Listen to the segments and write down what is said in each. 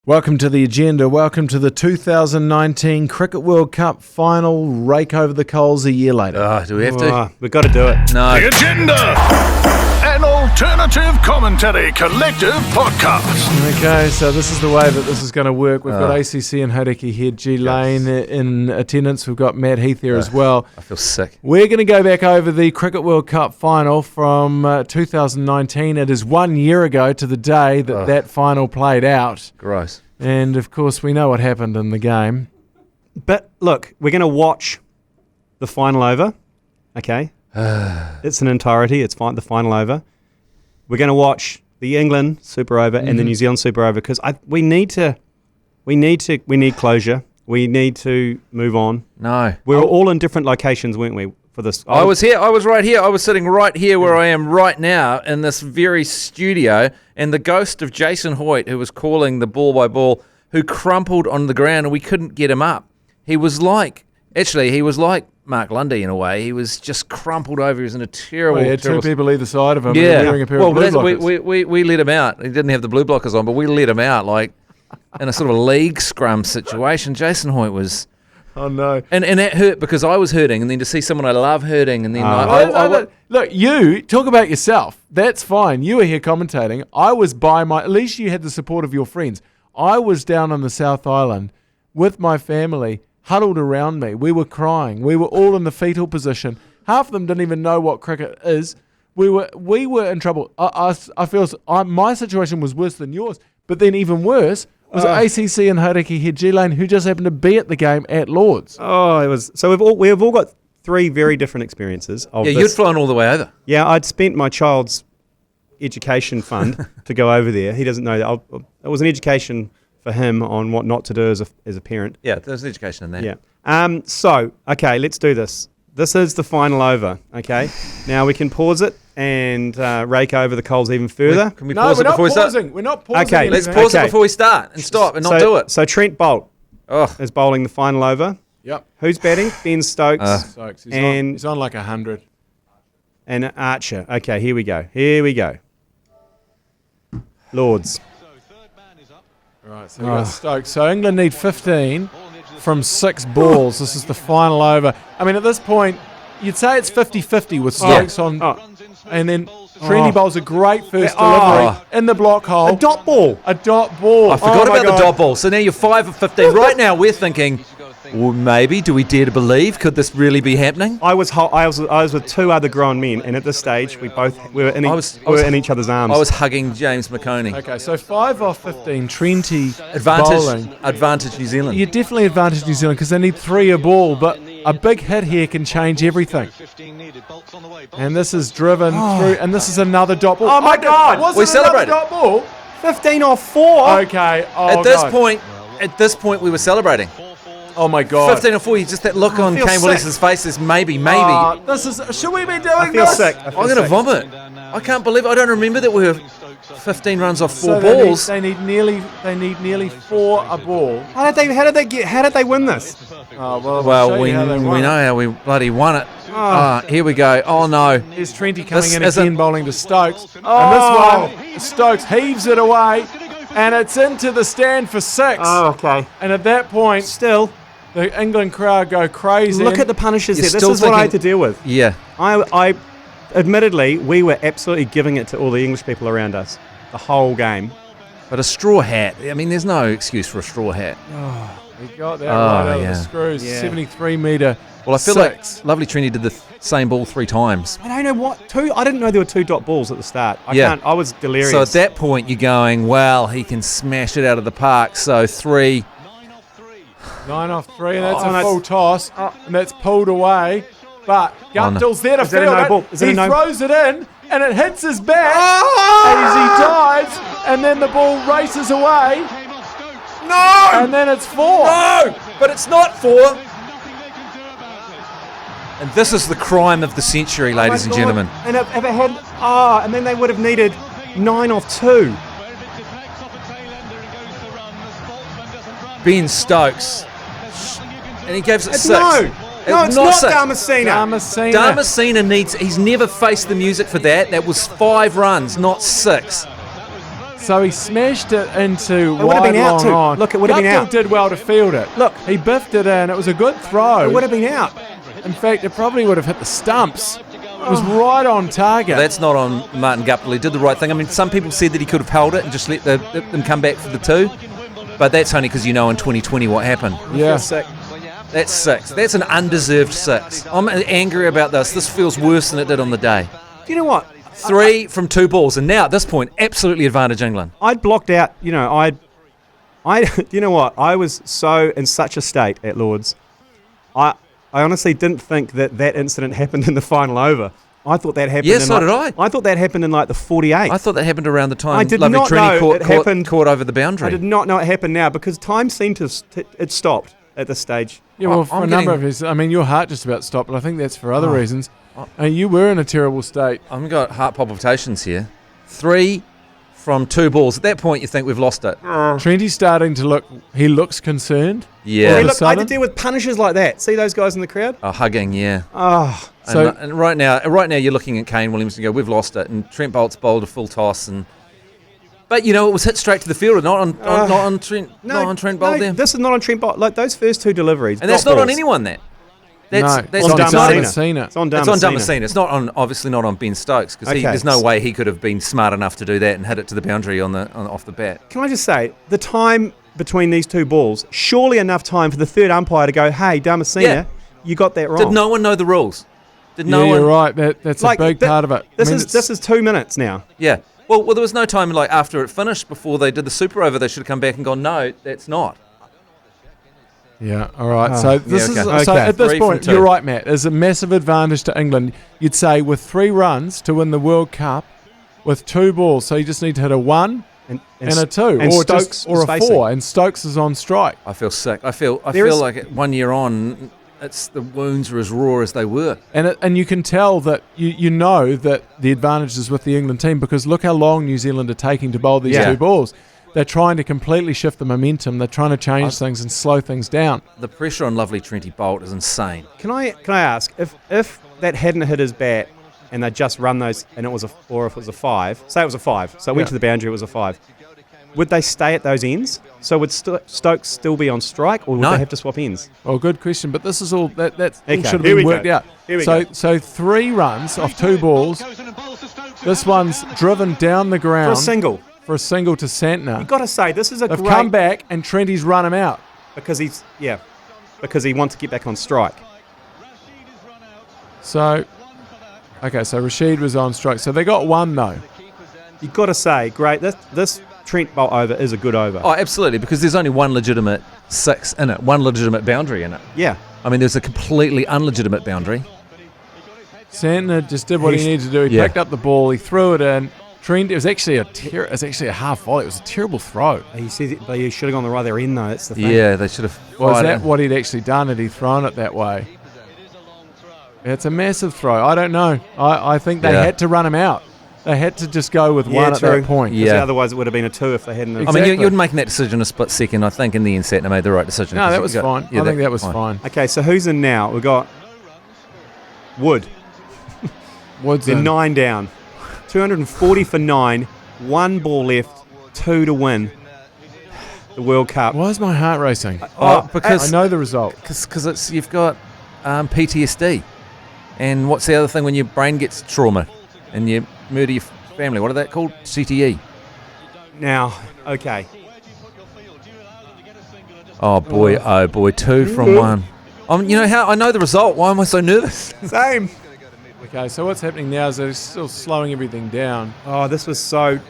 Welcome to the agenda. Welcome to the 2019 Cricket World Cup final. Rake over the coals a year later. Oh, do we have to? We've got to do it. No. The agenda. An alternative commentary collective podcast. Okay, so this is the way that this is going to work. We've got ACC and Hauraki here, G Lane in attendance. We've got Matt Heath here as well. I feel sick. We're going to go back over the Cricket World Cup final from 2019. It is 1 year ago to the day that that final played out. Gross. And, of course, we know what happened in the game. But look, we're going to watch the final over, okay? It's an entirety. It's the final over. We're going to watch the England Super Over and the New Zealand Super Over because we need closure. We need to move on. No. We were all in different locations, weren't we, for this? I was here. I was right here. I was sitting right here where I am right now in this very studio, and the ghost of Jason Hoyt, who was calling the ball by ball, who crumpled on the ground and we couldn't get him up. He was like Mark Lundy in a way. He was just crumpled over. He was in a terrible... Well, he had two people either side of him. Yeah. Wearing a pair of blue blockers. We let him out. He didn't have the blue blockers on, but we let him out like in a sort of a league scrum situation. Jason Hoyt was... Oh, no. And that hurt because I was hurting, and then to see someone I love hurting, and then... Look, you talk about yourself. That's fine. You were here commentating. I was at least you had the support of your friends. I was down on the South Island with my family, huddled around me. We were crying. We were all in the fetal position. Half of them didn't even know what cricket is. We were in trouble. I feel my situation was worse than yours. But then even worse was ACC and Hauraki here, G Lane, who just happened to be at the game at Lords. Oh, it was... So we've all got three very different experiences of this. You'd flown all the way over. Yeah, I'd spent my child's education fund to go over there. He doesn't know that. It was an education for him on what not to do as a parent. Yeah, there's education in that. Yeah. So, okay, let's do this. This is the final over, okay? Now we can pause it and rake over the coals even further. Can we pause it before we start? We're not pausing. Okay, Let's pause it before we start and stop and not do it. So Trent Bolt is bowling the final over. Yep. Who's batting? Ben Stokes. Stokes. And he's on like 100. And Archer. Okay, here we go. Lords. Right, so we've got Stokes. So England need 15 from 6 balls. This is the final over. I mean, at this point, you'd say it's 50-50 with Stokes on. And then Trendy bowls a great first delivery in the block hole. A dot ball. I forgot about the dot ball. So now you're 5 of 15. Right now we're thinking, well, maybe, do we dare to believe? Could this really be happening? I was with 2 other grown men, and at this stage we were in each other's arms. I was hugging James McConey. Okay, so 5 off 15, Trenty bowling. Advantage New Zealand. You definitely advantage New Zealand because they need 3 a ball, but a big hit here can change everything. And this is driven through, and this is another dot ball. Oh my God! We celebrated. Dot ball? 15 off 4. Okay. At this point, we were celebrating. Oh my God. 15 or 4, you just that look on Kane Willis's face is maybe. This is. Should we be doing this? I feel sick. I'm going to vomit. I can't believe I don't remember that we were 15 runs off 4 So balls. They need nearly 4 a ball. How did they win this? Oh, well, we know how we bloody won it. Here we go. Oh no. Here's Trenty coming in again, bowling to Stokes. And this one, Stokes heaves it away, and it's into the stand for 6. Oh, okay. And at that point, Still, the England crowd go crazy. look at the punishes You're there. This still is what I had to thinking- deal with. Yeah. I admittedly, we were absolutely giving it to all the English people around us the whole game. But a straw hat. I mean, there's no excuse for a straw hat. He got that right out of yeah. the screws. Yeah. 73 metre. Well, I feel 6. like Lovely Trinity did the same ball 3 times. I don't know what 2. I didn't know there were 2 dot balls at the start. Yeah. I was delirious. So at that point, you're going, well, he can smash it out of the park. So 3. 9 off 3, and that's a full toss, and that's pulled away. But Guptill's there to Is that a field no it. ball? Is that He a no- throws it in, and it hits his back as he dives, and then the ball races away. No! And then it's 4. No! But it's not 4. And this is the crime of the century, ladies and gentlemen. And if it had, and then they would have needed 9 off 2. Ben Stokes. And he gives it 6. No, it's not Damasceno. Damasceno he's never faced the music for that. That was 5 runs, not 6. So he smashed it into It would have wide been out long too. on. Look, it would have been Gutfield out. did well to field it. Look. He biffed it in. It was a good throw. It would have been out. In fact, it probably would have hit the stumps. It was right on target. That's not on Martin Guptill. He did the right thing. I mean, some people said that he could have held it and just let them come back for the 2. But that's only because you know in 2020 what happened. yeah. Sick. That's 6. That's an undeserved 6. I'm angry about this. This feels worse than it did on the day. Do you know what? 3 from 2 balls. And now at this point, absolutely advantage England. I'd blocked out, you know, you know what? I was so in such a state at Lord's. I honestly didn't think that incident happened in the final over. I thought that happened. Yeah, so did I. I thought that happened in like the 48th. I thought that happened around the time I did Lovely not Trini know it happened. caught over the boundary. I did not know it happened now because time seemed to it stopped at this stage. Yeah, well, for I'm a number getting- of reasons. I mean, your heart just about stopped, but I think that's for other reasons. And you were in a terrible state. I've got heart palpitations here. 3 from 2 balls. At that point, you think we've lost it. Trenty's starting to look. He looks concerned. Yeah. Hey, of a look, I had to sudden? deal with punishers like that. See those guys in the crowd? Oh, hugging, yeah. Oh, So- And right now you're looking at Kane Williams and go, we've lost it. And Trent Bolt's bowled a full toss. But, you know, it was hit straight to the fielder, not on Trent Bolt there. this is not on Trent Bolt. Like those first 2 deliveries. And that's drop not on balls. anyone, that. No, That's it's on on Damascena. Damascena. It's on It's on Damascena. Damascena. It's not on, obviously not on Ben Stokes because Okay. there's no way he could have been smart enough to do that and hit it to the boundary off the bat. Can I just say, the time between these 2 balls, surely enough time for the third umpire to go, hey, Damascena, Yeah. you got that wrong. Did no one know the rules? Did no Yeah, one? you're right. That's a big part of it. This I mean, is 2 minutes now. Yeah. Well, there was no time like after it finished before they did the super over. They should have come back and gone, no, that's not. Yeah, all right. So this yeah, is okay. so Okay. at this 3 from point, 2. you're right, Matt. There's a massive advantage to England. You'd say with 3 runs to win the World Cup, with 2 balls. So you just need to hit a 1 and a 2, and or Stokes or was a facing. 4, and Stokes is on strike. I feel sick. I feel There is- like 1 year on, it's the wounds are as raw as they were. And you can tell that you know that the advantage is with the England team because look how long New Zealand are taking to bowl these Yeah. 2 balls. They're trying to completely shift the momentum. They're trying to change things and slow things down. The pressure on lovely Trenty Bolt is insane. Can I ask, if that hadn't hit his bat and they just run those and it was or if it was a 5, say it was a 5, so it went Yeah. to the boundary, it was a 5, would they stay at those ends? So would Stokes still be on strike or would No. they have to swap ends? Well, good question, but this is all that all Okay, should have here been we worked go. out. Here we So go. so 3 runs off 2 balls. This one's driven down the For ground a single. for a single to Santner. You've got to say, this is a They've great... come back and Trenty's run him out. Because he wants to get back on strike. So, okay, so Rashid was on strike. So they got 1 though. You've got to say, great, this Trent Bolt over is a good over. Oh, absolutely, because there's only one legitimate 6 in it, one legitimate boundary in it. Yeah. I mean, there's a completely unlegitimate boundary. Santner just did what he needed to do. He Yeah. picked up the ball, he threw it in. Trent, it was actually a half volley. It was a terrible throw. He says it, but he should have gone the right end though, that's the thing. Yeah, they should have. Was fired that it. what he'd actually done? Had he thrown it that way? It's a massive throw. I don't know. I think they Yeah. had to run him out. They had to just go with Yeah, 1 at true. that point. Yeah. Otherwise it would have been a 2 if they hadn't... I mean, Exactly. you're making that decision in a split second. I think in the end, Satner made the right decision. No, 'cause that you was got- fine. yeah, I think that was fine. Okay, so who's in now? We've got Wood. Woods They're in. 9 down. 240 for 9. 1 ball left. 2 to win the World Cup. Why is my heart racing? Oh, because I know the result. because it's you've got PTSD, and what's the other thing when your brain gets trauma and you murder your family? What are that called? CTE. Now, okay. Oh boy, 2 from 1. You know how I know the result. Why am I so nervous? Same. Okay, so what's happening now is they're still slowing everything down. Oh, this was so...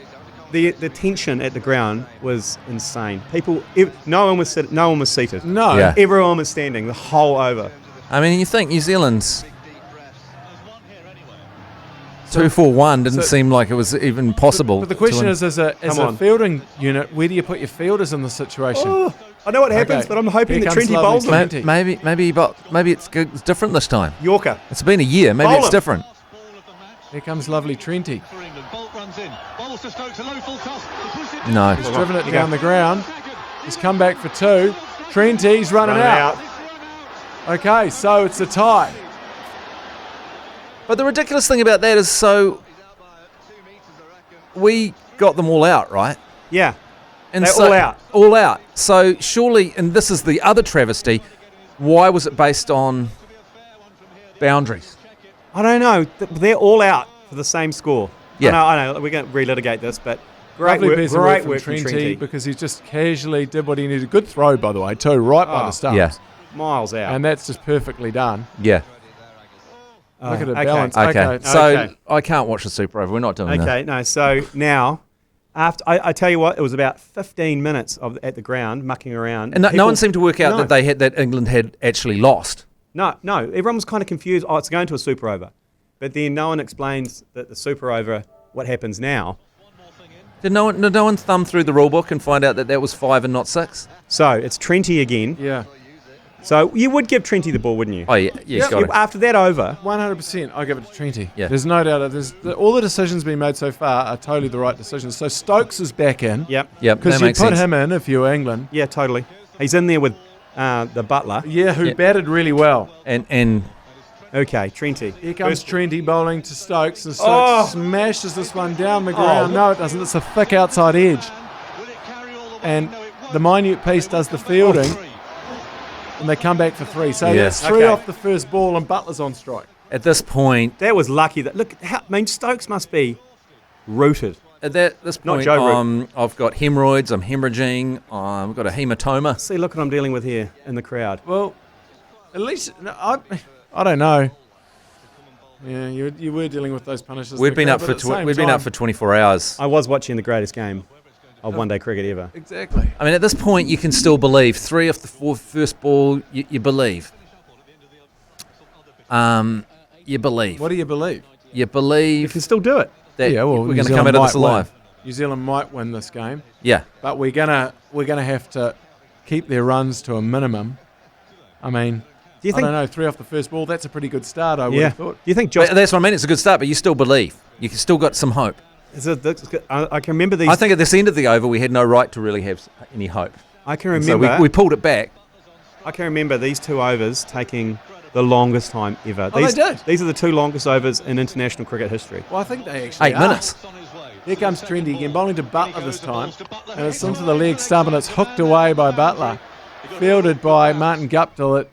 The tension at the ground was insane. No one was seated. No. Yeah. Everyone was standing the whole over. I mean, you think New Zealand's 2-4-1 didn't So- seem like it was even possible. But the question to win. is, as a Come on. fielding unit, where do you put your fielders in the situation? Oh, I know what happens, Okay. but I'm hoping Here that comes Trenty lovely bowls them. Trent. maybe it's good. It's different this time. Yorker. It's been a year. Maybe Bowl it's him. different. Here comes lovely Trenty. No. He's driven it down the ground. He's come back for 2. Trenty's running out. Okay, so it's a tie. But the ridiculous thing about that is we got them all out, right? Yeah. And They're all out. All out. So surely, and this is the other travesty, why was it based on boundaries? I don't know. They're all out for the same score. Yeah. I know. We're going to relitigate this, but great Lovely work, piece of great work work from from Trenty Trenty. because he just casually did what he needed. Good throw, by the way, too, right by the stumps. Yeah. Miles out. And that's just perfectly done. Yeah. Look at it okay. balance. Okay. So Okay. I can't watch the Super Over. We're not doing that. Okay, no. So now, after I tell you what, it was about 15 minutes at the ground mucking around. And no People- one seemed to work out No. that England had actually lost. No. Everyone was kind of confused. Oh, it's going to a super over, but then no one explains that the super over. What happens now? Did no one thumb through the rule book and find out that was 5 and not 6? So it's Trenty again. Yeah. So you would give Trenty the ball, wouldn't you? Oh yeah, yes, got it. After that over, 100%. I give it to Trenty. Yeah. There's no doubt. All the decisions being made so far are totally the right decisions. So Stokes is back in. Yep. Because that you makes put sense. him in if you're England. Yeah, totally. He's in there with the butler. Yeah, who Yeah. batted really well. And Okay, Trenty. Here comes First- Trenty bowling to Stokes, and Stokes smashes this one down the ground. No, it doesn't. It's a thick outside edge. And the minute piece does the fielding, and they come back for 3. So Yeah. that's 3 Okay. off the first ball, and Butler's on strike. at this point, That was lucky. Stokes must be rooted. at this Not point, Joe Root. I've got hemorrhoids. I'm hemorrhaging. I've got a hematoma. See, look what I'm dealing with here in the crowd. Well, at least I don't know. Yeah, you were dealing with those punishes. We've been up for 24 hours. I was watching the greatest game of one-day cricket ever. Exactly. I mean, at this point, you can still believe 3 off the first ball. You believe. You believe. What do you believe? You You believe can still do it. that Yeah, well, we're New going to come Zealand out of this might win. alive. New Zealand might win this game, Yeah. but we're gonna have to keep their runs to a minimum. I mean, Do you I think? don't know, 3 off the first ball. That's a pretty good start. I would Yeah. have thought. Do you think Josh? But that's what I mean. It's a good start, but you still believe. You can still got some hope. I can remember these. I think at this end of the over, we had no right to really have any hope. I can And so remember. we pulled it back. I can remember these 2 overs taking the longest time ever. Oh, they did? These are the 2 longest overs in international cricket history. Well, I think they actually 8 are. minutes. Here comes Trendy again, bowling to Butler this time, and it's into the leg stump, and it's hooked away by Butler, fielded by Martin Guptill at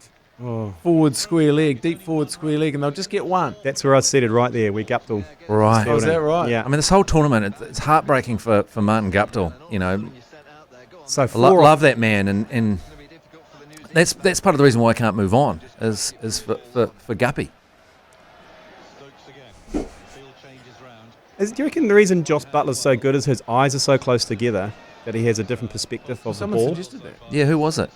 forward square leg, deep forward square leg, and they'll just get 1. That's where I said it right there. We Guptill. Right. Oh, is that right? Yeah. I mean, this whole tournament, it's heartbreaking for Martin Guptill. You know, So I 4 love that man, and that's part of the reason why I can't move on is for Guppy. Do you reckon the reason Josh Butler's so good is his eyes are so close together that he has a different perspective of Someone the ball? suggested that. Yeah, who was it?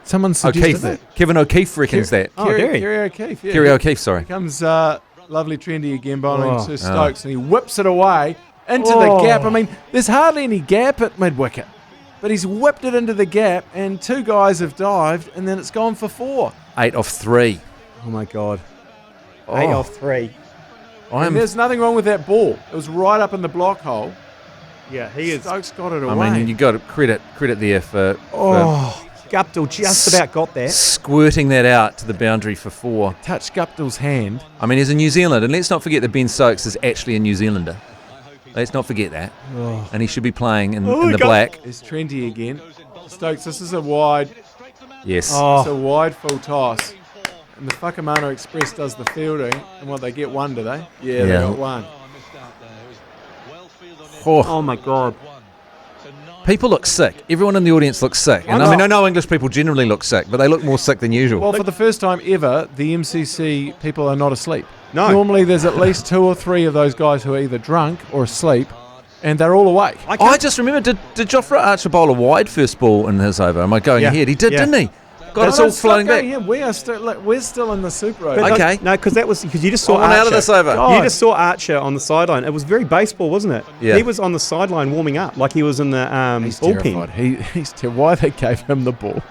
Someone suggested O'Keefe. that. Kevin O'Keefe reckons that. Oh, Gary. Kerry O'Keefe. Yeah. Kerry O'Keefe, sorry. Here comes lovely Trendy again, bowling to Oh. Stokes, and he whips it away into the gap. I mean, there's hardly any gap at mid-wicket, but he's whipped it into the gap, and 2 guys have dived, and then it's gone for 4. 8 off 3. Oh my God. Oh. 8 off 3. And there's nothing wrong with that ball. It was right up in the block hole. Yeah, he is. Stokes got it I away. mean, you got credit there for Guptill just about got that. squirting that out to the boundary for 4. Touched Guptill's hand. I mean, he's a New Zealander, and let's not forget that Ben Stokes is actually a New Zealander. Let's not forget that. And he should be playing in the black. There's Trendy again. Stokes, this is a wide, Yes. it's a wide full toss. And the Whakamana Express does the fielding. And what, they get 1, do they? Yeah, they Yeah. got 1. Oh my God. People look sick. Everyone in the audience looks sick. And I know English people generally look sick, but they look more sick than usual. Well, for the first time ever, the MCC people are not asleep. No. Normally there's at least 2 or 3 of those guys who are either drunk or asleep, and they're all awake. I just remember, did Jofra Archer bowl a wide first ball in his over? Am I going Yeah. ahead? He did, Yeah. didn't he? Got us No, all stop floating going back. here. We're still in the Super Over. But Okay. No, because you just saw I want Archer. out of this over. God. You just saw Archer on the sideline. It was very baseball, wasn't it? Yeah. He was on the sideline warming up, like he was in the He's bullpen. terrified. Why they gave him the ball?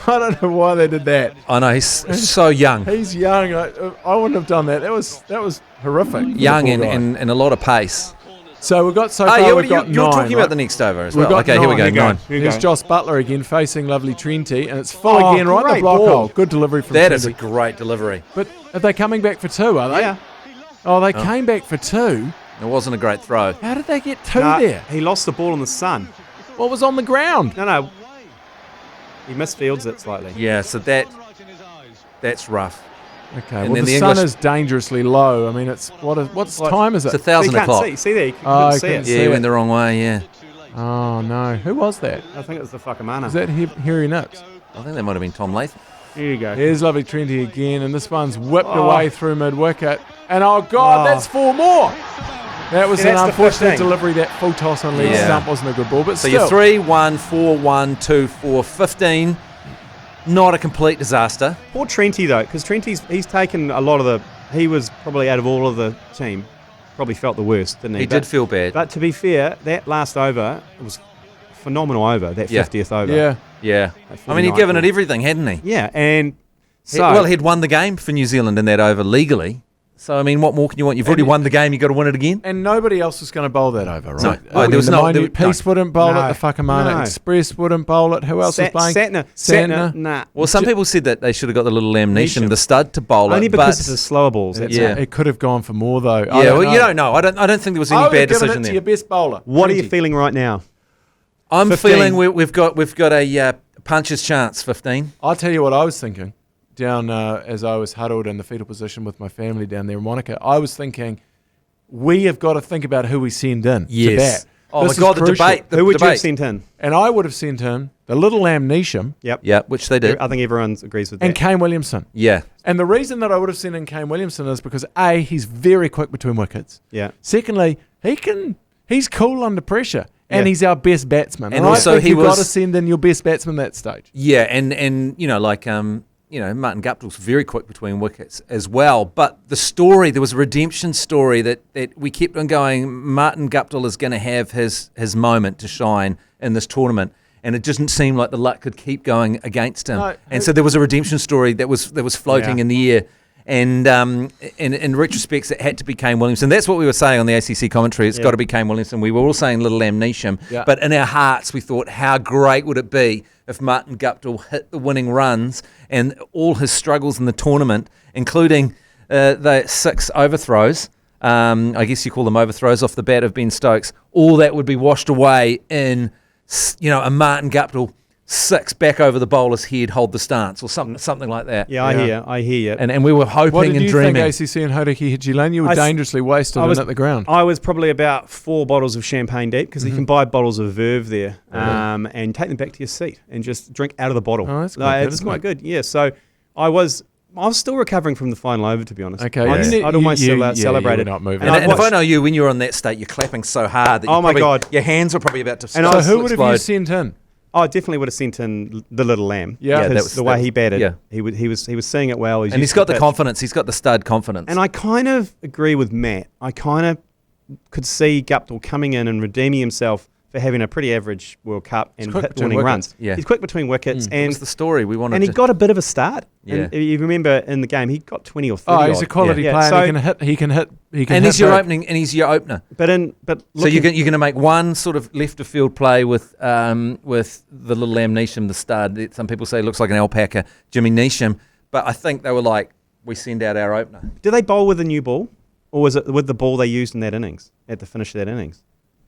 I don't know why they did that. I know, he's so young. He's young. I wouldn't have done that. That was horrific. for the Young poor guy. and a lot of pace. So we've got so Oh, far. yeah, we've got you're 9, talking right? about the next over as We've well. got Okay, here we 9. go. Here you 9. Here you There's go. Josh Butler again facing lovely Trenty, and it's full Oh, again, right in the great block ball. hole. Good delivery from That Trenty. is a great delivery. But are they coming back for 2, are they? Yeah. Oh, they came back for 2, It wasn't a great throw. How did they get two Nah, there? he lost the ball in the sun. What was on the ground? No. He misfields it slightly. Yeah, so that's rough. Okay, And well, then the the sun English- is dangerously low. I mean, what's time is it? It's 1,000 You can't o'clock. see there. You Oh, couldn't I see couldn't it. see Yeah, he it. went the wrong way, yeah. Oh, no. Who was that? I think it was the Whakamana. Is that Harry Nips? I think that might have been Tom Latham. Here you go. Here's lovely Trenty again, and this one's whipped Oh. away through mid-wicket. And, oh, God, Oh. that's 4 more. That was See, an that's the unfortunate 15. delivery. That full toss on leg Yeah. stump wasn't a good ball, but So still. you're 3, 1, 4, 1, 2, 4, 15. Not a complete disaster. Poor Trenty, though, because he's taken a lot of the... He was probably out of all of the team, probably felt the worst, didn't he? He did feel bad. But to be fair, that last over, it was a phenomenal over, that Yeah. 50th over. Yeah. Yeah. That I mean, he'd 49th given it ball. everything, hadn't he? Yeah, and so... Well, he'd won the game for New Zealand in that over legally. So, I mean, what more can you want? You've already won the game, you've got to win it again? And nobody else was going to bowl that over, right? No. I Oh, mean, there was the no- Minute there- Peace wouldn't bowl No. it. The Whakamana No. Express wouldn't bowl it. Who else was playing? Satner, nah. Well, some people said that they should have got the little Lamb Neesham, the stud, to bowl Only it. because but it's the slower balls. That's Yeah. it. It could have gone for more, though. yeah, well, you don't know. I don't think there was any I would bad have given decision it to there. your best bowler. What are you 20. feeling right now? I'm 15. feeling we've got a puncher's chance. 15. I'll tell you what I was thinking down as I was huddled in the fetal position with my family down there in Monaco. I was thinking we have got to think about who we send in to Yes. bat. Oh This my is God, the crucial. debate. Who would you have debate. sent in? And I would have sent in the little Lamb Neesham Yep. Yeah, which they did. I think everyone agrees with that. and Kane Williamson. Yeah. And the reason that I would have sent in Kane Williamson is because A, he's very quick between wickets. Yeah. Secondly, he's cool under pressure. And Yeah. he's our best batsman. And I also think he you've got was- to send in your best batsman that stage. Yeah, and you know, like Martin Guptill's very quick between wickets as well. But the story, there was a redemption story that we kept on going. Martin Guptill is going to have his moment to shine in this tournament, and it didn't seem like the luck could keep going against him. No, and so there was a redemption story that was floating Yeah. in the air. And in retrospects, it had to be Kane Williamson. That's what we were saying on the ACC commentary. It's got to be Kane Williamson. We were all saying Little Lamb Neesham. Yeah. But in our hearts, we thought, how great would it be if Martin Guptill hit the winning runs and all his struggles in the tournament, including the 6 overthrows, I guess you call them overthrows off the bat of Ben Stokes, all that would be washed away in, a Martin Guptill 6 back over the bowler's head, hold the stance, or something like that. Yeah, I hear you. And we were hoping What did and you dreaming. think, ACC and Hauraki Hijilane? You were I th- dangerously wasted I was- and at the ground. I was probably about 4 bottles of champagne deep because you can buy bottles of Verve there and take them back to your seat and just drink out of the bottle. Oh, that's quite good, It's isn't quite it? good, yeah. So I was still recovering from the final over, to be honest. Okay, I'd, yeah. I'd almost You celebrated. were not moving. And And I'd if I watched- know you, when you were on that state, you're clapping so hard that Oh my God. your hands were probably about to And So I who would have you explode. sent in? I definitely would have sent in the Little Lamb. Yeah. Yeah, because that was- the way that he batted, yeah. he was seeing it well. And used he's to got the pitch. confidence. He's got the stud confidence. And I kind of agree with Matt. I kind of could see Guptill coming in and redeeming himself for having a pretty average World Cup and quick hit between winning wickets. runs. Yeah. He's quick between wickets, That and was the story we wanted and he to... got a bit of a start. Yeah. And you remember in the game, he got 20 or 30. Oh, he's a odd. quality Yeah. player. So- And he can hit. and he's your opening, and he's your opener. But So looking- you're going to make one sort of left of field play with the Little Lamb Neesham, the stud. Some people say looks like an alpaca, Jimmy Neesham. But I think they were like, we send out our opener. do they bowl with a new ball, or was it with the ball they used in that innings at the finish of that innings?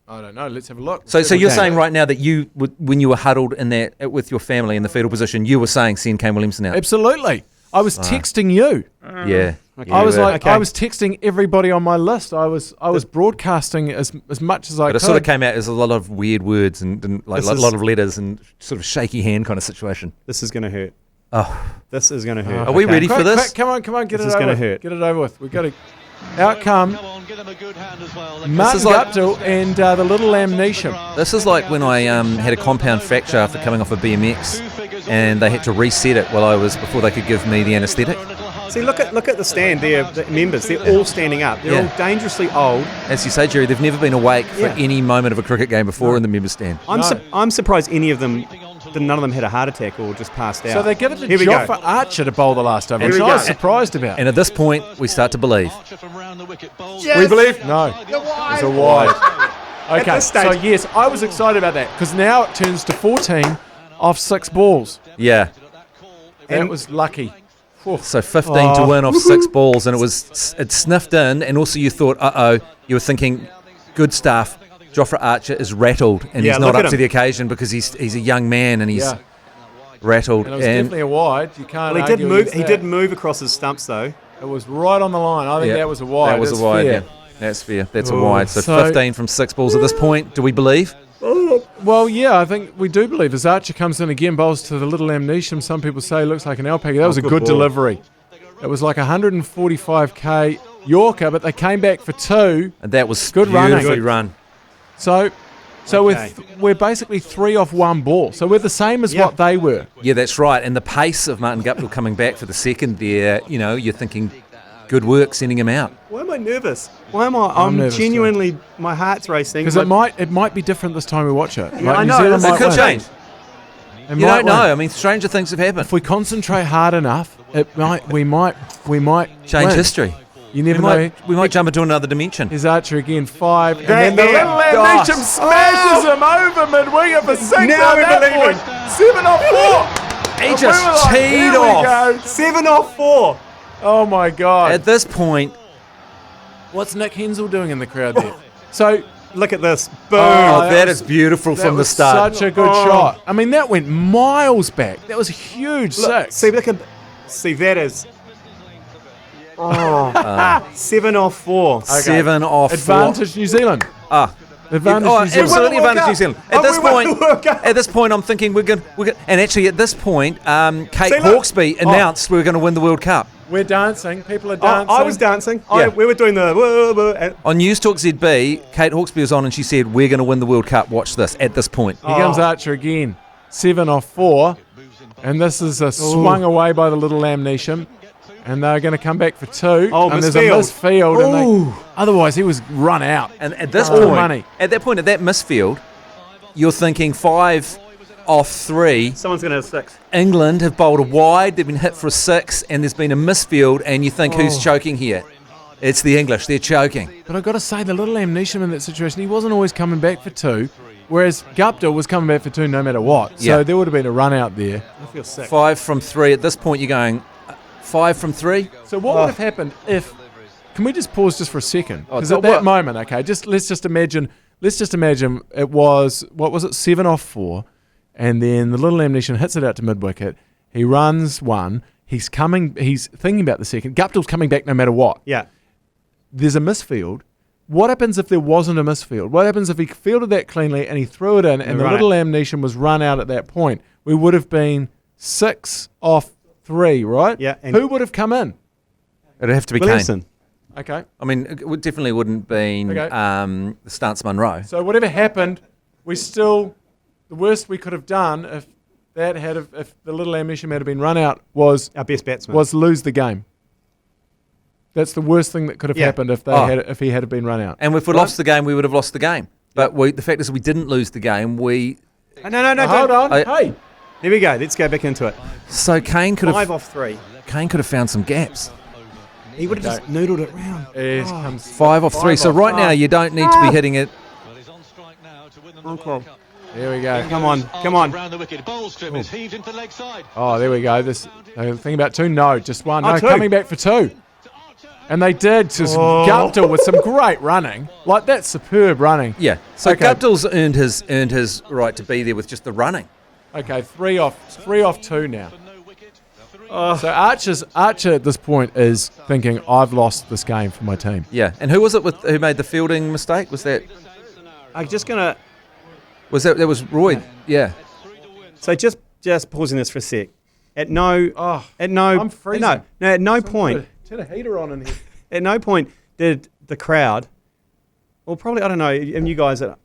I don't know. Let's have a look. So you're game. saying right now that you, when you were huddled in that with your family in the fetal position, you were saying send Kane Williamson out. Absolutely. I was texting you. Yeah. I was like, Okay. I was texting everybody on my list. I was broadcasting as much as I But could. it sort of came out as a lot of weird words and like This a is- lot of letters and sort of shaky hand kind of situation. This is going to hurt. Oh, This is going to hurt. Are we ready Quick, for this? quick, come on, get This it is over gonna with. hurt. Get it over with. We've got to. Out come Give them a good hand as well. Martin is like- Guptill and the Little Lamb Neesham. This is like when I had a compound fracture after coming off a BMX, and they had to reset it before they could give me the anaesthetic. See, look at the stand there. The members, they're all standing up. They're Yeah. all dangerously old. As you say, Jerry, they've never been awake for Yeah. any moment of a cricket game before in the member stand. I'm surprised none of them had a heart attack or just passed out. So they give it to Here we go. Joffa Archer to bowl the last over, Here which we I was go. surprised about. And at this point, we start to believe. We believe? No. It's a wide. Okay, this stage- so yes, I was excited about that because now it turns to 14 off 6 balls. Yeah. That was lucky. So 15 to win off 6 balls, and it sniffed in, and also you thought, you were thinking, good stuff. Jofra Archer is rattled, and he's not up to the occasion because he's a young man and he's rattled. And it was definitely a wide. You can't. Well, argue against he that. did move across his stumps though. It was right on the line. I think that was a wide. That was That's a wide. fair. Yeah, that's fair. That's a wide. So So- 15 from 6 balls at this point. Do we believe? Well, yeah, I think we do believe as Archer comes in again, bowls to the little amnesium. Some people say looks like an alpaca. That was a good good ball. delivery. It was like 145k Yorker, but they came back for 2. And that was Good running. beautifully Good. run. So Okay. we're basically 3 off 1 ball. So we're the same as what they were. Yeah, that's right. And the pace of Martin Guptill coming back for the second there, you're thinking, good work sending him out. Why am I nervous? Why am I? I'm nervous genuinely. My heart's racing. Because it might be different this time we watch it. Yeah, I New know, Zealand that's- might It could win. change. It You might don't know. win. I mean, stranger things have happened. If we concentrate hard enough, we might Change win. history. You We never know. might jump into another dimension. Here's Archer again, 5, and That then the man. little Gosh. amnesium smashes him over mid-winger for 6. Now at we that believe point. him. 7 off 4. He And just we were like, teed here we off. go. 7 off 4. Oh my God. At this point, What's Nick Hensel doing in the crowd there? So Look at this. Boom. that was- is beautiful that from the was start. such a good shot. I mean, that went miles back. That was a huge Look, 6. see that is. 7 off 4. 7 off 4. Advantage New Zealand. Advantage New Zealand. Absolutely advantage New Zealand. At this we won point, the World Cup. at this point, I'm thinking we're going. And actually, at this point, Kate See, look. Hawkesby announced we were going to win the World Cup. We're dancing. People are I dancing. was dancing. Yeah. We were doing the. Whoa, whoa, and On News Talk ZB, Kate Hawkesby was on and she said, we're going to win the World Cup. Watch this. At this point. Here comes Archer again. 7 off 4. And this is a swung away by the little amnesium. And they're going to come back for 2. Oh, and there's a misfield. misfield. And otherwise, he was run out. And at this All point, money. at that misfield, you're thinking 5 off 3. someone's going to have 6. England have bowled a wide, they've been hit for a 6, and there's been a misfield, and you think, who's choking here? It's the English, they're choking. But I've got to say, the little amnesium in that situation, he wasn't always coming back for 2. Whereas Guptill was coming back for 2 no matter what. So Yeah. there would have been a run out there. I feel sick. 5 from 3. At this point, you're going 5 from 3. So what would have happened if? Can we just pause just for a second? Oh, Because so at that what- moment, okay, let's just imagine it was, what was it, 7 off 4, and then the little amnesium hits it out to mid wicket. He runs 1. He's thinking about the second. Guptill's coming back no matter what. Yeah. There's a misfield. What happens if there wasn't a misfield? What happens if he fielded that cleanly and he threw it in and the run little amnesium was run out at that point? We would have been 6 off 3, right? Yeah, and- Who would have come in? It'd have to be Kane. Williamson. Okay. I mean, it definitely wouldn't been Okay. the Stance Munro. So whatever happened, the worst we could have done if the little amnesium had been run out was Our best batsman. lose the game. That's the worst thing that could have Yeah. happened if he had been run out. And if we lost the game, we would have lost the game. But the fact is we didn't lose the game. No. Hold on. I- Hey. Here we go. Let's go back into it. So Kane could 5 have off 3. found some gaps. He would have just noodled it round. Here comes 5 off 3. So off right now five. you don't need to be hitting it. Well, he's on strike now to win them the World Cup. Here we go. Come on, come on. Around the wicket, ball strip is heaved into the leg side. Oh, there we go. This thing about 2. No, just 1. Oh, No, 2. coming back for 2. And they did. Just Guptill with some great running. Like, that's superb running. Yeah. So Okay. Guptill's earned his right to be there with just the running. Okay, 3 off 2 now. So Archer at this point is thinking, I've lost this game for my team. Yeah. And who was it who made the fielding mistake? Was that I'm just going to. that was Roy? Yeah. So just pausing this for a sec. At no I'm freezing. at no point Turn a heater on in here. at no point did the crowd, well, probably I don't know, and you guys are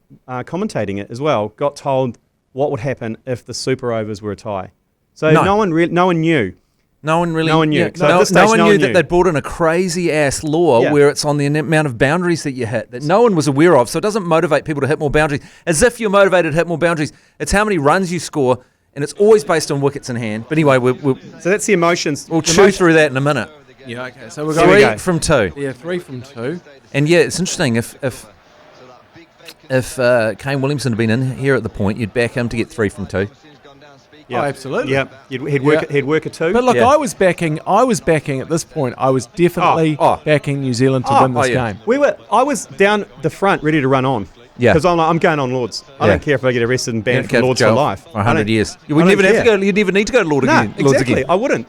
commentating it as well, got told what would happen if the Super Overs were a tie. So No. no one knew. No one really. No one knew. Yeah, So at no, this no stage, one no knew one that knew. they'd brought in a crazy ass law Yeah. where it's on the amount of boundaries that you hit that no one was aware of. So it doesn't motivate people to hit more boundaries. As if you're motivated to hit more boundaries. It's how many runs you score, and it's always based on wickets in hand. But anyway, we'll So that's the emotions. chew through that in a minute. Yeah, okay. So we're Here we 3 go. from 2. Yeah, 3 from 2. And yeah, it's interesting if Kane Williamson had been in here at the point, you'd back him to get 3 from 2. Yeah. Oh, absolutely. Yeah, he'd work a two. But look, Yeah. I was backing at this point. I was definitely backing New Zealand to win this game. I was down the front, ready to run on. Yeah. Because I'm going on Lords. I Yeah. don't care if I get arrested and banned You'd from go Lords to for jail life. for 100 years. You I would don't never have to care. go. You'd never need to go to Lords No, again. Lords exactly. again. I wouldn't.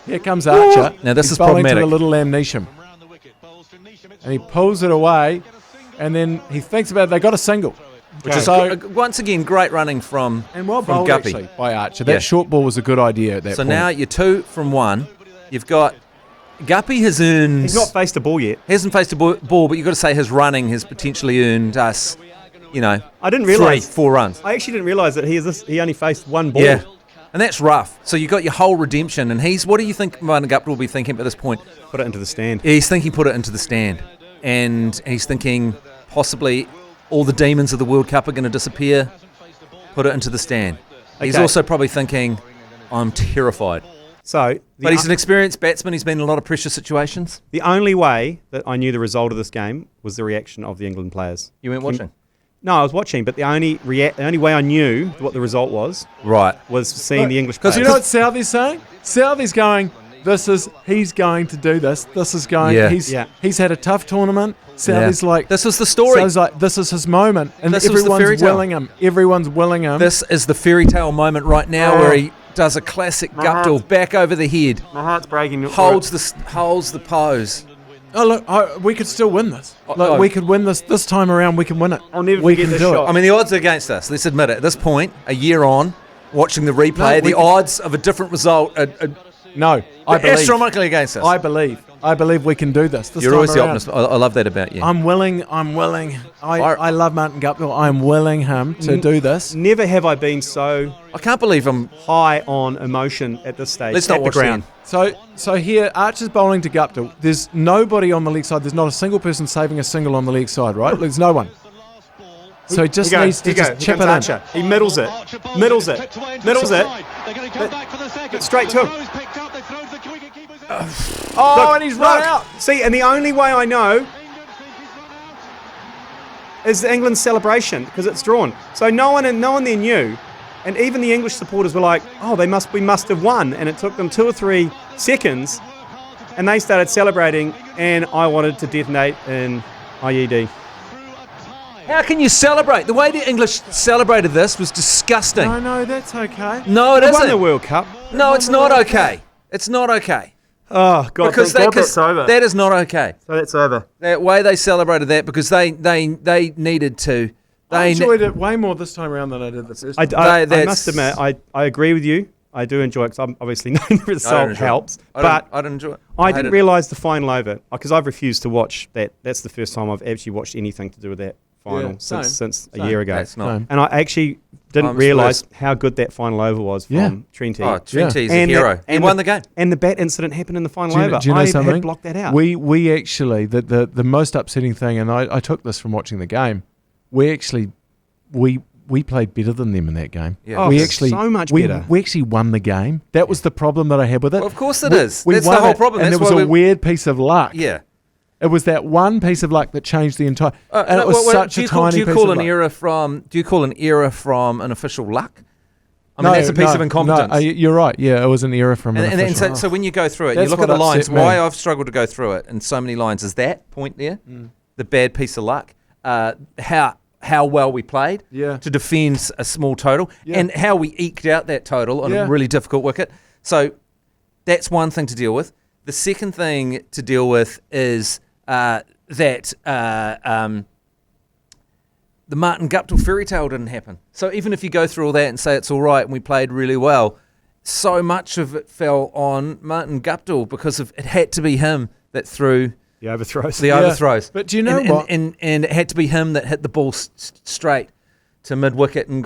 Here comes Archer. Now, this He's is bowling to problematic. the little Lamb Neesham. And he pulls it away, and then he thinks about it. They got a single. Which is once again great running from And well from bowled, Guppy. actually, by Archer. That Yeah. short ball was a good idea at that So point. now you're 2 from 1. You've got Guppy has earned. He's not faced a ball yet. Hasn't faced a ball, but you've got to say his running has potentially earned us, I didn't realise. 4 runs. I actually didn't realise that he only faced one ball. Yeah. And that's rough. So you got your whole redemption, and what do you think Martin Gupta will be thinking at this point? Put it into the stand. He's thinking put it into the stand. And he's thinking possibly all the demons of the World Cup are going to disappear. Put it into the stand. He's Okay. also probably thinking, I'm terrified. So, But he's an experienced batsman. He's been in a lot of pressure situations. the only way that I knew the result of this game was the reaction of the England players. You weren't watching? No, I was watching, but the only way I knew what the result was Right. seeing the English 'Cause players. you know what Southey's saying? Southey's going, he's going to do this. This is going, Yeah. he's had a tough tournament. Southey's like, This was the story. Southey's like, this is his moment. And This was the fairy everyone's tale. willing him. Everyone's willing him. This is the fairy tale moment right now where he does a classic Guptill back over the head, My heart's breaking. holds the pose. Oh, look, we could still win this. Look, we could win this. This time around, we can win it. I'll never we forget can this do shot. I mean, the odds are against us. Let's admit it. At this point, a year on, watching the replay, we the can- odds of a different result are No, I believe. astronomically against us. I believe we can do this. You're time always the around. optimist. I love that about you. I'm willing. I love Martin Guptill. I'm willing him to do this. Never have I been so I can't believe I'm. high on emotion at this stage. Let's not at watch the ground. So here, Archer's bowling to Guptill. There's nobody on the leg side. There's not a single person saving a single on the leg side, right? There's no one. So he just needs to just chip it in. Archer. He middles it. Middles it. Middles it. They're going to come back for the second. Straight to him. The throw is picked up. They throw to the wicket keepers. Oh, Look, and he's run look. out. See, and the only way I know is England's celebration because it's drawn. So no one there knew, and even the English supporters were like, "Oh, we must have won," and it took them 2 or 3 seconds, and they started celebrating, and I wanted to detonate in IED. How can you celebrate? The way the English celebrated this was disgusting. No, that's okay. No, it They won the isn't. World Cup. No, it's not okay. It's not okay. Oh God, Because that's over. That is not okay. So that's over. That way they celebrated that because they needed to. I enjoyed it way more this time around than I did the first time. I that's- must admit, I agree with you. I do enjoy it because I'm obviously knowing the I don't result enjoy it. helps. I But don't enjoy it. I hate didn't it. realise the final over because I've refused to watch that. That's the first time I've actually watched anything to do with that final Yeah, same. since a Same. year ago. That's not. Same. And I actually didn't I'm realise surprised. how good that final over was from Yeah. Trenty. Oh, Trenty's a And hero. that- He and won the game. And the bat incident happened in the final Do you, over. do you know I something? had blocked that out. We actually the most upsetting thing, and I took this from watching the game. We played better than them in that game. Yeah. Oh, we actually so much we, better. We actually won the game. That was the problem that I had with it. Well, of course it is. That's the won whole it, problem. And That's it was why a weird piece of luck. Yeah. It was that one piece of luck that changed the entire. And No, it was such do a you call, tiny do you piece call of an luck. era from? Do you call an era from an official luck? I mean, No, that's a piece no, of incompetence. No, you're right. Yeah, it was an era from. and official. so when you go through it, you That's look at what the lines. upset me. Why I've struggled to go through it in so many lines is that point there, the bad piece of luck. How well we played Yeah. to defend a small total, Yeah. and how we eked out that total on Yeah. a really difficult wicket. So that's one thing to deal with. The second thing to deal with is that the Martin Guptill fairy tale didn't happen. So even if you go through all that and say it's all right and we played really well, so much of it fell on Martin Guptill because it had to be him that threw the overthrows. the overthrows. But do you know and, what? And it had to be him that hit the ball straight to mid wicket and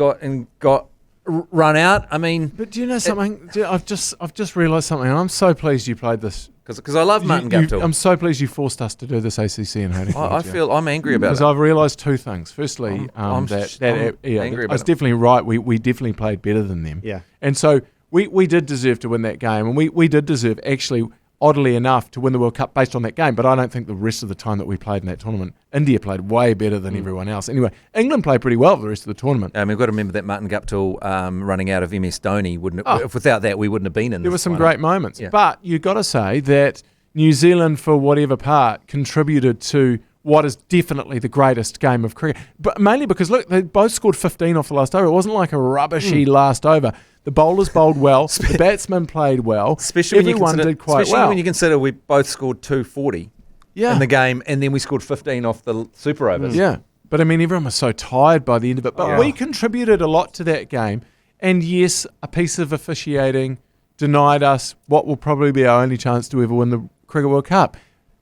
got run out. I mean, But do you know something? I've just realised something, and I'm so pleased you played this. because I love Martin Guptill. I'm so pleased you forced us to do this ACC and Hauraki. I feel I'm angry about because it. I've realised two things. Firstly, I'm angry I about was it. definitely right. We definitely played better than them. Yeah. And so we did deserve to win that game, and we did deserve. Actually, oddly enough, to win the World Cup based on that game. But I don't think the rest of the time that we played in that tournament, India played way better than everyone else. Anyway, England played pretty well for the rest of the tournament. We've got to remember that Martin Guptill running out of MS Dhoni if without that we wouldn't have been in. There were this some final. great moments. Yeah. But you've got to say that New Zealand, for whatever part, contributed to what is definitely the greatest game of cricket. But mainly because, look, they both scored 15 off the last over. It wasn't like a rubbishy last over. The bowlers bowled well. The batsmen played well. Everyone did quite especially well. when you consider we both scored 240 in the game, and then we scored 15 off the super overs. Yeah. But, I mean, everyone was so tired by the end of it. But we contributed a lot to that game. And, yes, a piece of officiating denied us what will probably be our only chance to ever win the Cricket World Cup.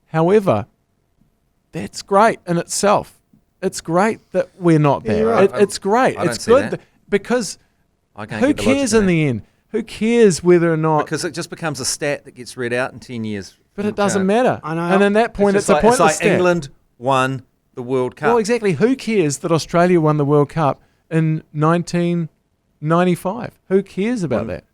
However, that's great in itself. It's great that we're not there. Right. It's great. I don't It's see good that. because I can't who get the logic cares in in that. the end? Who cares whether or not? Because it just becomes a stat that gets read out in 10 years. But it doesn't matter. I know. And at that point, it's a pointless It's like stat. England won the World Cup. Well, exactly. Who cares that Australia won the World Cup in 1995? Who cares about that?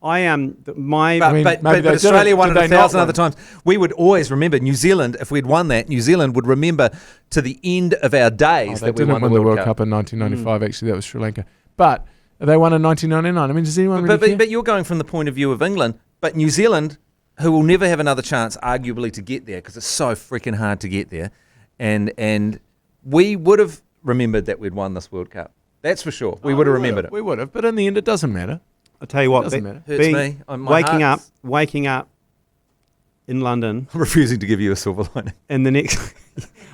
I am my. But, I mean, but, maybe but they Australia did it. won Did it they 1,000 not other times. We would always remember New Zealand. If we'd won that, New Zealand would remember to the end of our days They that we didn't won win the World Cup in 1995. Actually, that was Sri Lanka. But they won in 1999. I mean, does anyone really care? But you're going from the point of view of England. But New Zealand, who will never have another chance, arguably, to get there because it's so freaking hard to get there, and we would have remembered that we'd won this World Cup. That's for sure. We would have remembered it. We would have. But in the end, it doesn't matter. I'll tell you what. Doesn't matter. Hurts me. My Waking up in London I'm refusing to give you a silver lining. in the next.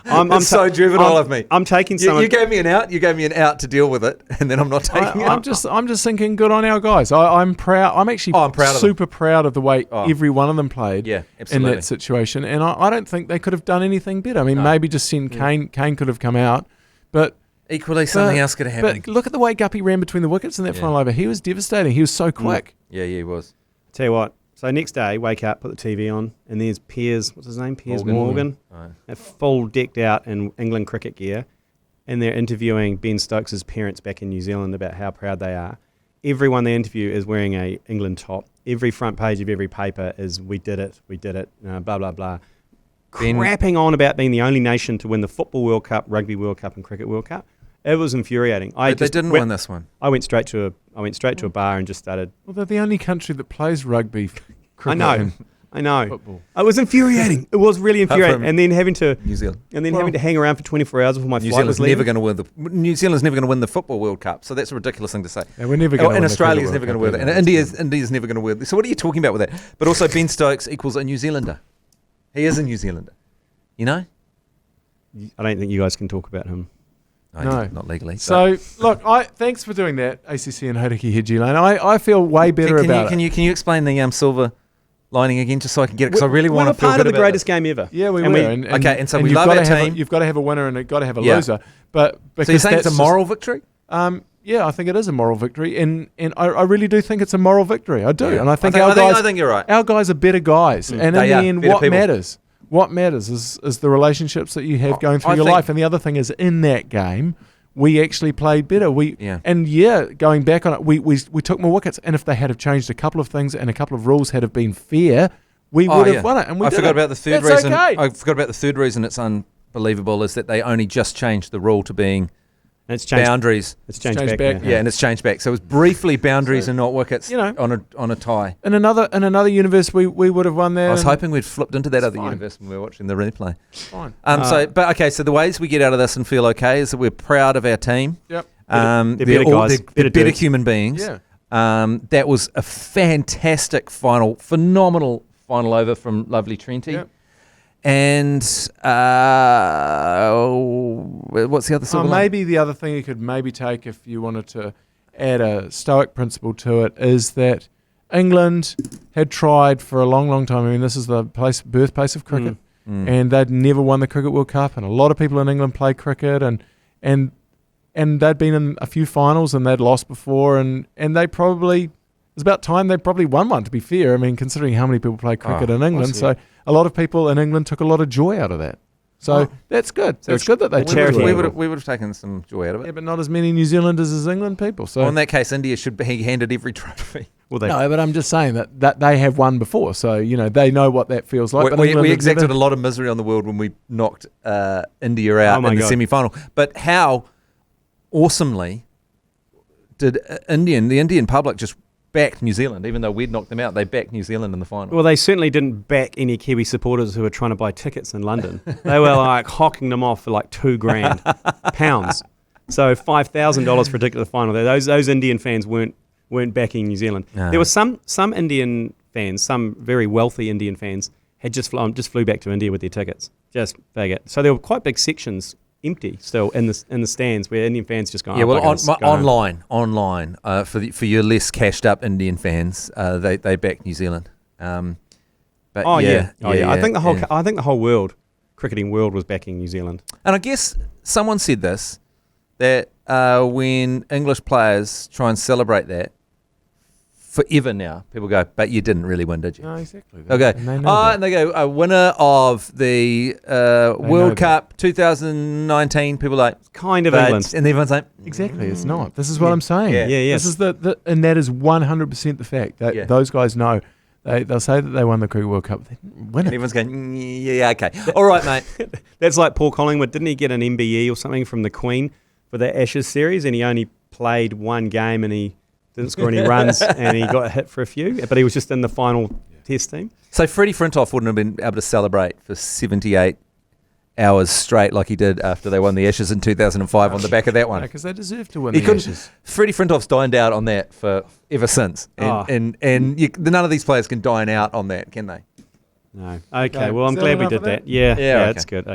It's so juvenile of me. I'm taking some. You gave me an out. You gave me an out to deal with it, and then I'm not taking it. I'm just thinking, good on our guys. I'm proud. I'm actually I'm proud of super proud of the way Oh. every one of them played Yeah, in absolutely. that situation. And I don't think they could have done anything better. I mean, maybe just send Kane. Kane could have come out, but Equally, something else could have happened. But look at the way Guppy ran between the wickets in that final over. He was devastating. He was so quick. Yeah, he was. Tell you what. So next day, wake up, put the TV on, and there's Piers. What's his name? Piers Morgan. Morgan. They're full decked out in England cricket gear, and they're interviewing Ben Stokes' parents back in New Zealand about how proud they are. Everyone they interview is wearing a England top. Every front page of every paper is "We did it, blah blah blah." Crapping on about being the only nation to win the Football World Cup, Rugby World Cup, and Cricket World Cup. It was infuriating. But they didn't win this one. I went straight to a bar and just started. Well, they're the only country that plays rugby, cricket, I know. football. It was infuriating. It was really infuriating. from And then having to New Zealand. having to hang around for 24 hours before my New flight was Zealand's leaving. never going to win New Zealand's never going to win the Football World Cup. So that's a ridiculous thing to say. Yeah, we're never going to win And the Australia's Cricket never going to World win Cup it. And either. India's never going to win it. So what are you talking about with that? But also Ben Stokes equals a New Zealander. He is a New Zealander. You know? I don't think you guys can talk about him. No. Not legally. So, look, thanks for doing that, ACC and Hauraki Hedgie Lane. I feel way better about Can it. you explain the silver lining again just so I can get it? Because I really want to feel part good of the about greatest game ever. Yeah, we And were. we- and so we you've love gotta our have team. You've got to have a winner and you've got to have a Yeah. loser. But So you're saying it's a that's moral victory? yeah, I think it is a moral victory, and I really do think it's a moral victory. I do, Yeah. and I think I our think you're right. Our guys are better guys, and in They the are end, better what people. matters? What matters is the relationships that you have going through I your think- life. And the other thing is, in that game, we actually played better. Going back on it, we took more wickets, and if they had have changed a couple of things and a couple of rules had have been fair, we would have won it. And we I did forgot it. about the third That's reason. okay. I forgot about the third reason it's unbelievable is that they only just changed the rule to being And it's changed. boundaries. It's changed, changed back. back, now. Yeah, and it's changed back. So it was briefly boundaries and not wickets. You know. on a tie. In another universe, we would have won there. I was and hoping we'd flipped into that It's other fine. universe when we were watching the replay. it's fine. So the ways we get out of this and feel okay is that we're proud of our team. Yep. They're better guys, They're better better dudes. human beings. Yeah. That was a fantastic phenomenal final over from lovely Trenty. Yep. And what's the other silver line? Maybe the other thing you could maybe take if you wanted to add a stoic principle to it is that England had tried for a long, long time. I mean, this is the birthplace of cricket, and they'd never won the Cricket World Cup. And a lot of people in England play cricket, and they'd been in a few finals and they'd lost before, and they probably. It's about time they probably won one, to be fair. I mean, considering how many people play cricket in England. So a lot of people in England took a lot of joy out of that. So that's good. That's good that they took charity joy. We would have taken some joy out of it. Yeah, but not as many New Zealanders as England people. So Well, in that case, India should be handed every trophy. Well, they, No, but I'm just saying that they have won before, so they know what that feels like. But England we have exacted never- a lot of misery on the world when we knocked India out my in the God. semi-final. But how awesomely did the Indian public just backed New Zealand, even though we'd knocked them out, they backed New Zealand in the final. well, they certainly didn't back any Kiwi supporters who were trying to buy tickets in London. They were like hocking them off for like £2,000 pounds. So $5,000 for a ticket to the final. Those Indian fans weren't backing New Zealand. No. There were some Indian fans, some very wealthy Indian fans, had just flew back to India with their tickets. Just fag it. So there were quite big sections empty still in the stands where Indian fans just going. Yeah, well, online for your less cashed up Indian fans, they backed New Zealand. But I think the whole yeah. I think the whole world, cricketing world, was backing New Zealand. And I guess someone said this, that when English players try and celebrate that, forever now, people go, but you didn't really win, did you? No, exactly. They'll go, And they know that. and they go, a winner of the know World that. Cup 2019, people are like, Kind of but- England. and everyone's like, Exactly, it's not. This is what I'm saying. Yeah. Yeah, This is and that is 100% the fact that Yeah. those guys know. They'll say that they won the Cricket World Cup. They didn't win and it. everyone's going, yeah, okay. All right, mate. That's like Paul Collingwood. Didn't he get an MBE or something from the Queen for the Ashes series? And he only played one game and he didn't score any runs and he got hit for a few. But he was just in the final test team. So Freddie Frintoff wouldn't have been able to celebrate for 78 hours straight like he did after they won the Ashes in 2005 on the back of that one. Because they deserve to win He the couldn't. Ashes. Freddie Frintoff's dined out on that for ever since, and none of these players can dine out on that, can they? No. Okay, Okay, well, I'm is that glad we enough did of that? that. Yeah, Yeah, okay. it's good.